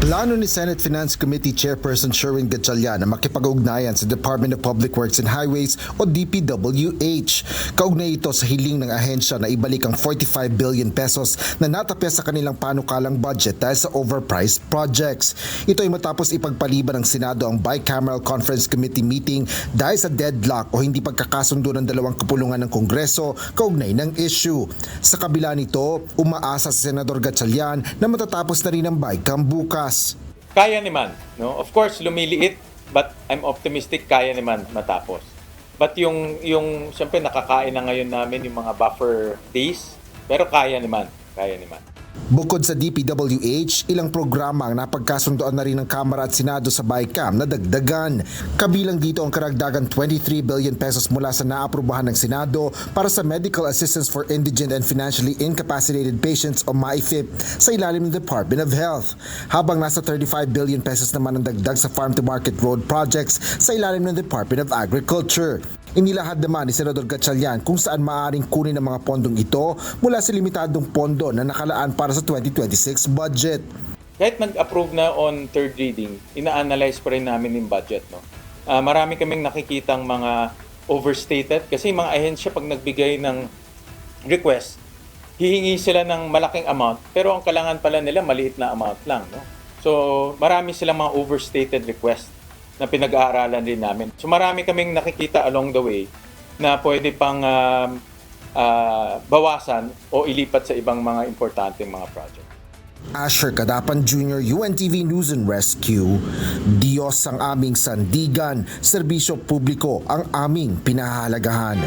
Plano ni Senate Finance Committee Chairperson Sherwin Gatchalian na makipag-ugnayan sa Department of Public Works and Highways o DPWH. Kaugnay ito sa hiling ng ahensya na ibalik ang 45 billion pesos na natapya sa kanilang panukalang budget dahil sa overpriced projects. Ito ay matapos ipagpaliban ng Senado ang Bicameral Conference Committee meeting dahil sa deadlock o hindi pagkakasundo ng dalawang kapulungan ng Kongreso kaugnay ng issue. Sa kabila nito, umaasa si Senador Gatchalian na matatapos na rin ang Bicam bukas. Kaya naman, no? Of course, lumiliit, but I'm optimistic kaya naman matapos. But yung siyempre nakakain na ngayon namin yung mga buffer days, pero kaya naman. Bukod sa DPWH, ilang programa ang napagkasundoan na rin ng Kamara at Senado sa Bicam na dagdagan. Kabilang dito ang karagdagan 23 billion pesos mula sa naaprubahan ng Senado para sa Medical Assistance for Indigent and Financially Incapacitated Patients o MAIFIP sa ilalim ng Department of Health. Habang nasa 35 billion pesos naman ang dagdag sa farm-to-market road projects sa ilalim ng Department of Agriculture. Inilahad naman ni Senador Gatchalian kung saan maaaring kunin ang mga pondong ito mula sa limitadong pondo na nakalaan para sa 2026 budget. Kahit nag-approve na on third reading, ina-analyze pa rin namin yung budget. No? Marami kaming nakikitang mga overstated kasi mga ahensya pag nagbigay ng request, hihingi sila ng malaking amount pero ang kailangan pala nila maliit na amount lang. No? So marami silang mga overstated request na pinag-aaralan din namin. So marami kaming nakikita along the way na pwede pang bawasan o ilipat sa ibang mga importanteng mga project. Asher Cadapan Jr., UNTV News and Rescue. Diyos ang aming sandigan, serbisyo publiko ang aming pinahahalagahan.